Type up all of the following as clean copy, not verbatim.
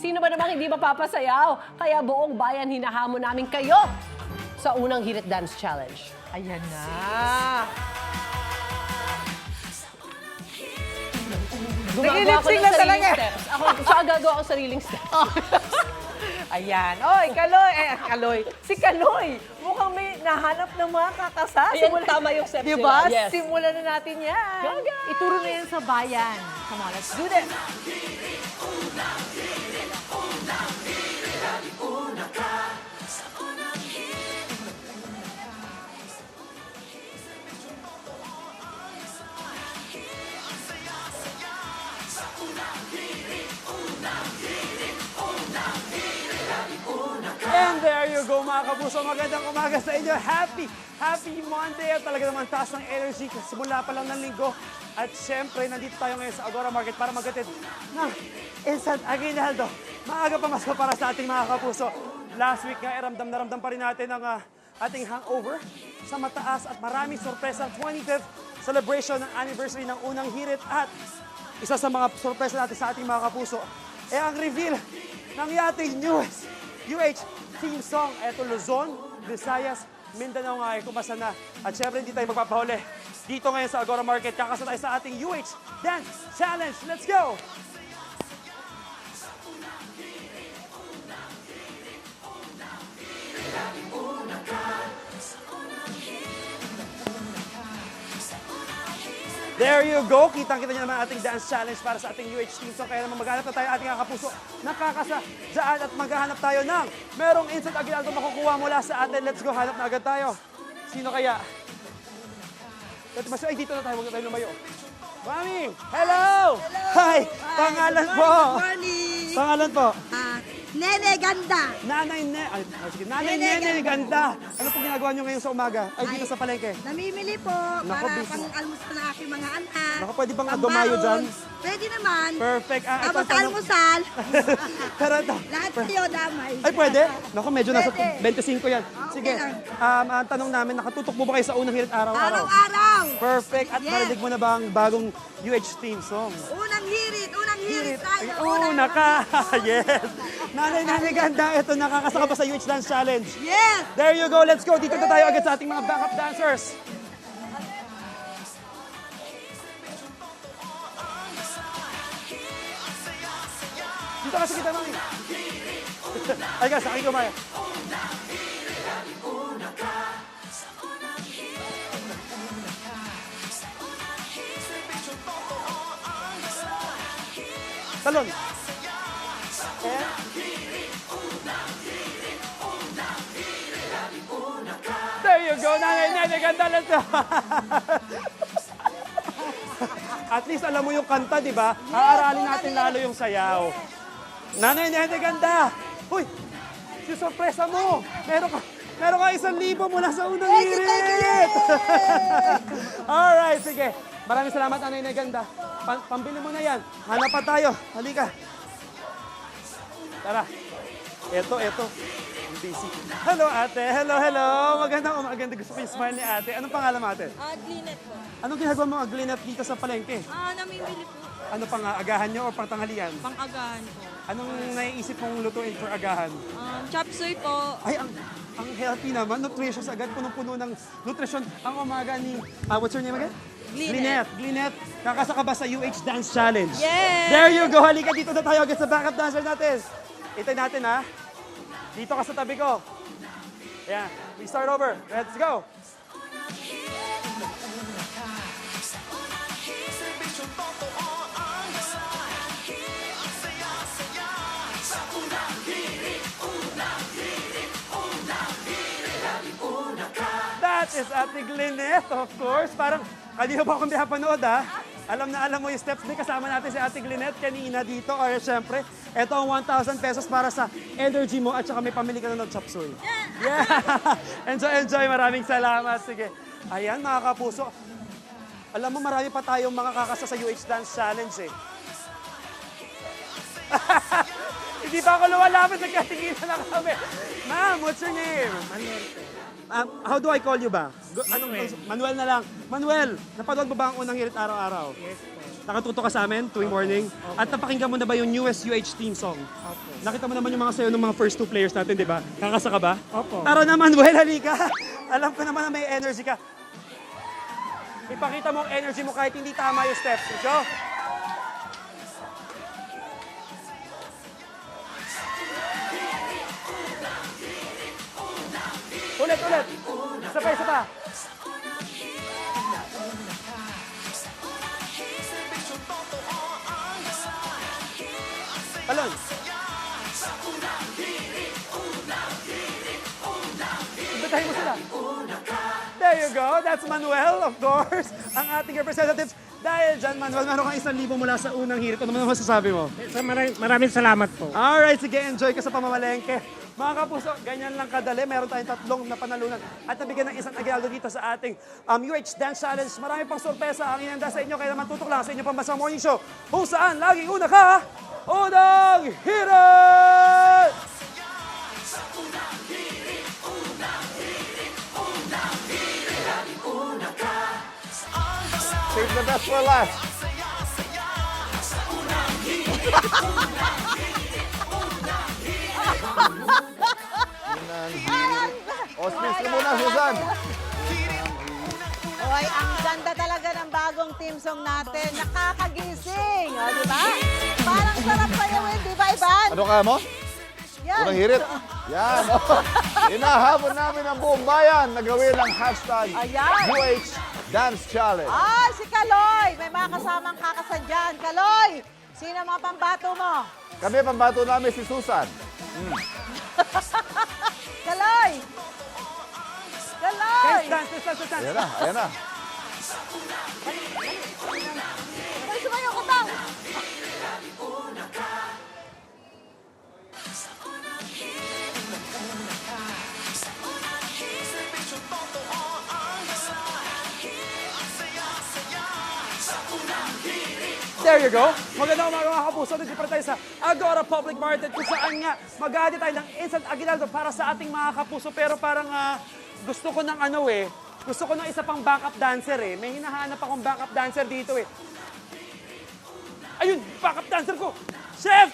Sino ba namang hindi mapapasayaw? Kaya buong bayan hinahamon namin kayo sa unang Hirit Dance Challenge. Ayan na. Gumagawa ako Nag-lip-sync ng na sariling talaga. steps. Ako gagawa ako ng sariling steps. Ayan. Oy, Kaloy. Kaloy. Si Kaloy. Mukhang may nahanap ng mga kakasa. Ayan, tama yung steps Diba? nila. Yes. Simulan na natin yan. Gaga! Ituro na yan sa bayan. Come on, let's do this. And there you go mga kapuso, magandang umaga sa inyo. Happy Monday at talaga naman taas ng energy kasi simula pa lang ng linggo. At syempre, nandito tayo ngayon sa Agora Market para magatid ng instant aguinaldo. Maaga pa mas para sa ating mga kapuso. Last week nga, ramdam na ramdam pa rin natin ang ating hangover sa mataas at maraming sorpresa. 25th celebration ng anniversary ng unang hirit at isa sa mga sorpresa natin sa ating mga kapuso ay ang reveal ng ating newest UH theme song. Eto, Luzon, Visayas, Mindanao nga ay kumasa na. At syempre, hindi tayo magpapahuli. Dito ngayon sa Agora Market, kakasa tayo sa ating UH Dance Challenge. Let's go! There you go. Kitang-kita niyo naman ating dance challenge para sa ating UH team. So kaya naman maghanap na tayo ating kapuso. Nakakasa dyan at maghahanap tayo ng merong instant aguinaldo makukuha mula sa atin. Let's go. Hanap na agad tayo. Sino kaya? Ay, dito na tayo. Huwag na tayo lumayo. Mami! Hello! Hi! Pangalan po! Good morning! Pangalan po? Nene Ganda. Nanay Nene, ganda. Ano po ginagawa niyo ngayon sa umaga? Ay, dito sa palengke. Namimili po Nako, para busy. pang-almusal ng aking mga anak. Nako, pwede bang Pambaon. adumayo dyan? Pwede naman. Perfect. Ito Tapos ang tanong. almusal. Pero ito. Lahat kayo damay. Ay, pwede? Naku, medyo nasa Pwede. 25 yan. Sige, Okay lang. ang tanong namin, nakatutok mo ba kayo sa unang hirit araw-araw? Araw-araw. Perfect. At Yes. narinig mo na ba ang bagong UH theme song? Unang hirit tayo. Una ka! Yes! Nanay ganda, ito nakakasaka pa sa UH Dance Challenge. Yes. There you go, let's go. Dito na tayo agad sa ating mga backup dancers. Dito ka sa kita, mami. Ay, guys, aking kumaya. Talon. There you go, nanay, ganda lang to. At least alam mo yung kanta, di ba? Aaralin natin lalo yung sayaw. Nanay, ganda. Uy, si sorpresa mo. Meron ka 1,000 mula sa unang hirit. Alright, sige. Maraming salamat, nanay, ganda. Pambili mo na yan. Hanap pa tayo. Halika. Tara. Eto. Ang busy. Hello, ate. Hello. Magandang umaga. Gusto ko yung smile ni ate. Anong pangalan mo, ate? Glinet po. Anong ginagawa mo, Glinet, dito sa palengke? Namimili po. Ano pang agahan nyo o pang tanghalian? Pang-agahan po. Anong naiisip mong lutuin for agahan? Chop suey po. Ay, ang healthy naman. Nutritious agad. Punong-puno ng nutrition. Ang umaga ni... what's your name again? Glinet. Kakasaka ba sa UH Dance Challenge? Yes! There you go. Halika dito na tayo agad sa backup dancer natin. Itay natin, ha? Dito ka sa tabi ko. Ayan. We start over. Let's go. That is Ate Glinet, of course. Parang, kanina pa akong pinapanood, ha? Alam na alam mo yung steps. Di kasama natin si Ate Glinet kanina dito. Or syempre, ito ang 1,000 pesos para sa energy mo at saka may pamili ka na ng chop suey. Yeah! Enjoy. Maraming salamat. Sige. Ayan, mga kapuso. Alam mo, marami pa tayong mga kakasa sa UH Dance Challenge, eh. Hindi pa ako lumalapit, nagkatigilan na kami. Ma'am, what's your name? Manuel. How do I call you ba? Manuel na lang. Manuel, napanood mo ba ang unang hirit araw-araw? Yes po. nakatuto ka sa amin tuwing morning. At napakinggan mo na ba yung newest UH team song? Nakita mo naman yung mga sayo ng mga first two players natin, di ba? Kakasa ka ba? Opo. Tara naman, Well, halika. Alam ko naman na may energy ka. Ipakita mo ang energy mo kahit hindi tama yung steps. Let's go. Ulit. Isa pa. Talon. Ibutahin mo sila. There you go. That's Manuel, of course. Ang ating representatives. Dahil dyan, Manuel, meron kang 1,000 mula sa unang hirit. Ano naman masasabi mo? Maraming salamat po. Alright, sige, enjoy ka sa pamamalengke. Mga kapuso, ganyan lang kadali. Meron tayong 3 na panalunan at nabigyan ng isang aginaldo dito sa ating UH Dance Challenge. Marami pang sorpresa ang inanda sa inyo, kaya naman tutok lang sa inyong pambasang morning show. Kung saan, laging una ka, unang hirit! Save the best for last. O, spins ka muna, Susan. Oy, ang ganda talaga ng bagong team song natin. Nakakagising. O, di ba? Parang sarap sayawin, di ba, Ivan? Ano kaya mo? Yan. Unang hirit? Yan. Inahabol namin ang buong bayan na gawin ang hashtag Ayan. UH Dance Challenge. Ay, si Kaloy. May mga kasamang kakasadyan. Kaloy, sino mga pambato mo? Kami, pambato namin si Susan. Kaloy! Kaloy! Dance. Ayan na. Ay, sumayo ko daw! There you go. Magandang umaga mga kapuso. Dito pa tayo sa Agora Public Market kung saan nga mag-aadi tayo ng instant aguinaldo para sa ating mga kapuso. Pero parang gusto ko ng gusto ko ng isa pang backup dancer eh. May hinahanap akong backup dancer dito eh. Ayun, backup dancer ko. Chef!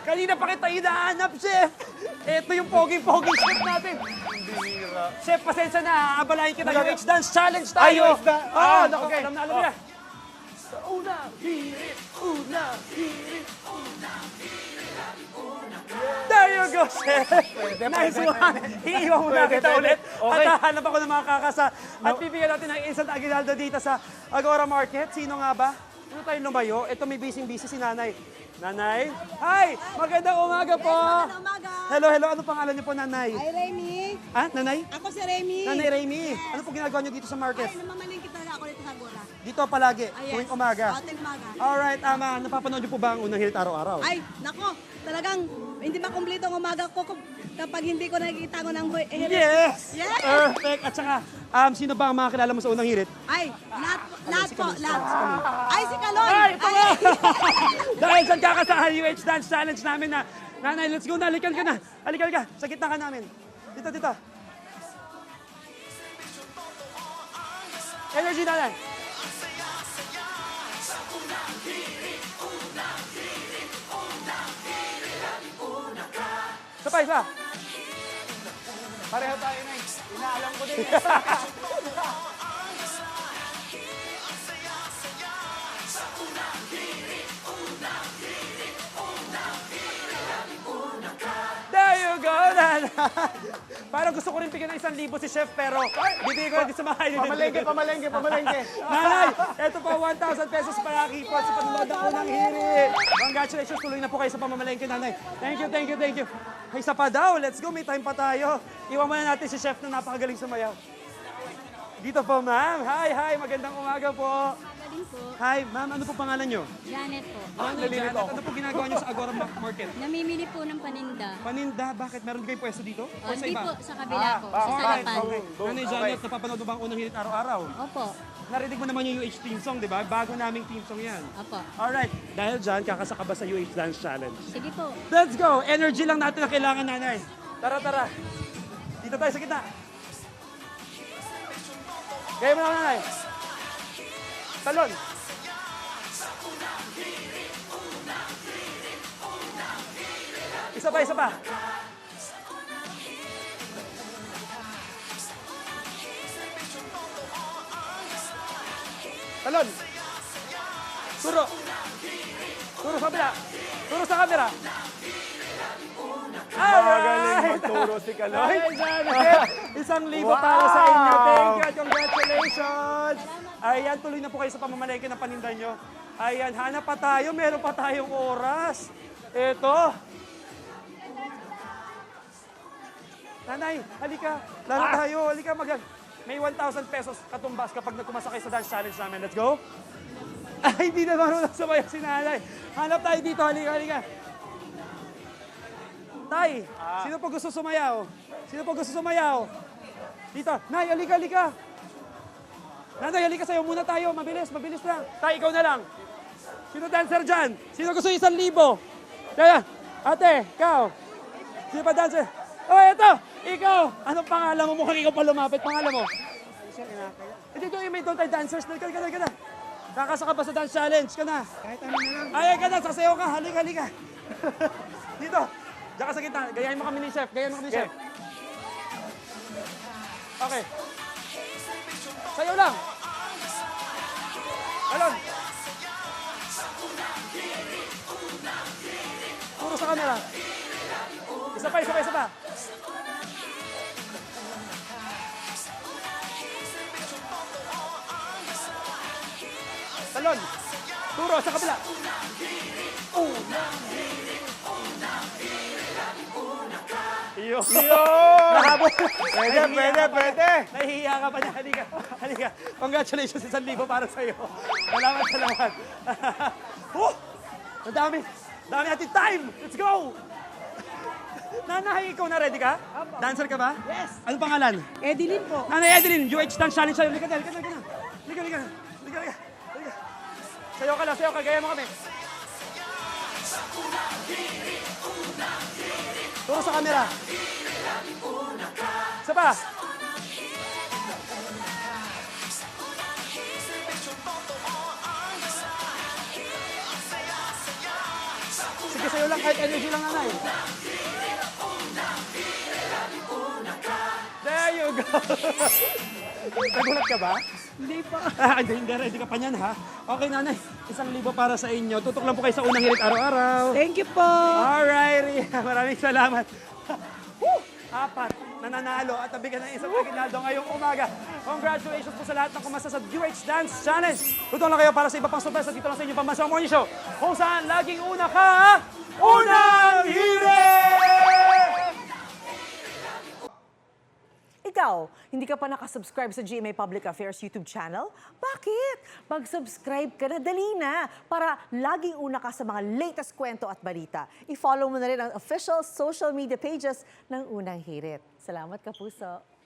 Kanina pa kita hinahanap, Chef. Ito yung poging-poging chef natin. Chef, pasensya na. Abalahin kita. UH Dance Challenge tayo. UH Dance. Naku, Okay. alam na. Una, hirit. There you go, Chef. Nice one. Iiwan mo na kita ulit. Okay. At hahanap ako ng mga kakasa. At bibigyan natin ng instant aguinaldo dito sa Agora Market. Sino nga ba? Ano tayo lumayo? Ito may busy si Nanay. Nanay? Hi! Magandang umaga po! Magandang umaga. Hello. Ano pangalan niyo po, Nanay? Ay, Remy. Ah, Nanay? Ako si Remy. Nanay Remy. Ano po ginagawa niyo dito sa market? Ay, namamalingkit talaga ako dito sa Agora. Dito palagi, Ay, yes. tuwing umaga. Tuwing umaga. Alright, napapanood niyo po ba ang unang hirit araw-araw? Ay, nako. Talagang hindi makumpleto ang umaga ko kapag hindi ko nakikita ko ng hirit. Yes! Yes! Perfect! At saka, sino ba ang mga kilala mo sa unang hirit? Ay, lahat po. Ay, si Kalon. Ay, ito nga! Dahil sa kakasahan UH Dance Challenge namin na, Nanay, let's go na, halikan ka na. Halikan ka, sa gitna ka namin. Dito. Energy, Nanay. Isa. Pareho tayo na. Inaalam ko din. There you go, Nanay. Parang gusto ko rin bigyan ng 1,000 si Chef, pero bibigay ko na din sa mga Pamalengke. Nanay, ito po 1,000 pesos para kipot sa panonood ng unang hirit. Congratulations, tuloy na po kayo sa pamamalengke, Nanay. Thank you. Ay, isa pa daw. Let's go, may time pa tayo. Iwan muna natin si Chef na napakagaling sumayaw. Dito po, ma'am. Hi. Magandang umaga po. Magaling po. Hi, ma'am. Ano po pangalan nyo? Janet po. Janet, ano po ginagawa nyo sa Agora Market? Namimili po ng paninda. Paninda, bakit? Meron kayong pwesto dito? O sa Hindi iba? po, sa kabila po. Sa Salapan. Nanay Janet, napapanood mo ba ang unang hirit araw-araw? Opo. Narinig mo naman yung UH team song, di ba? Bago naming team song yan. Opo. Alright, dahil dyan, kakasaka ba sa UH Dance Challenge? Sige po. Let's go! Energy lang natin na kailangan, Nanay. Tara. Dito tayo sa gitna. Gaya mo naman, Nanay. Talon. Isa pa, isa pa. Talon. Turo. Turo sa kabila. Turo sa camera. Magaling magturo si Kalon. Ay, Janet! 1,000 para sa inyo. Thank you at congratulations! Ayan, tuloy na po kayo sa pamamalengke ng paninda nyo. Ayan, hanap pa tayo. Meron pa tayong oras. Ito. Nanay, halika. Laro tayo. Halika, may 1,000 pesos katumbas kapag nagkumasa kayo sa dance challenge namin. Let's go. Ay, hindi na marunong sumayaw si nanay. Hanap tayo dito. Halika, halika. Tay, sino po gusto sumayaw? Sino po gusto sumayaw? Dito. Nay, halika, halika. Nanay, halika sa'yo muna tayo. Mabilis, mabilis lang. Tay, ikaw na lang. Sino dancer dyan? Sino gusto 1,000? Kaya, ate, ikaw. Sino pa dancer? Oh, eto! Ikaw! Anong pangalan mo? Mukhang ikaw pa lumapit. Pangalan mo? Hindi, ito may doon tayo dancers. Halika na, halika na. Kakasa ka ba sa dance challenge? Ka na. Kahit ano na lang. Ay, ka na. Sasayaw ka. Halika, halika. Dito. Diyan ka sa gitna. Gayahin mo kami ni Chef. Gayahin mo kami ni Chef. Okay. Sayaw lang. Alon. Puro sa camera. Isa pa, isa pa, isa pa. Talon. Turo sa kabila. Iyo. Nahabol. Pwede, pwede, pwede. Nahihiya ka pa niya. Halika. Halika. Congratulations, 1,000 para sa'yo. Salamat, salamat. Ang dami. Dami natin time. Let's go. Nanay, ikaw na ready ka? Dancer ka ba? Yes. Anong pangalan? Edeline po. Nanay Edeline, UH Dance Challenge sa'yo. Halika na, halika na, halika na. Halika, halika. Halika, halika. Halika. Sayaw ka lang, sayaw ka. Gaya mo kami. Turo sa camera. Isa pa. Sige, sayo lang kahit energy lang, nanay. There you go. Nagulat ka ba? Hindi po. Hindi, ready ka pa niyan, ha? Okay, nanay. 1,000 para sa inyo. Tutok lang po kayo sa unang hirit araw-araw. Thank you po. Alright, maraming salamat. Woo! 4 nananalo at nabigyan ng isang aginaldo ngayong umaga. Congratulations po sa lahat ng kumasa sa UH Dance Challenge. Tutok lang kayo para sa iba pang surprise dito lang sa inyong Pambansang Morning Show. Kung saan laging una ka, unang hirit! Ikaw, hindi ka pa nakasubscribe sa GMA Public Affairs YouTube channel? Bakit? Mag-subscribe ka na, dali na, para laging una ka sa mga latest kwento at balita. I-follow mo na rin ang official social media pages ng Unang Hirit. Salamat, Kapuso.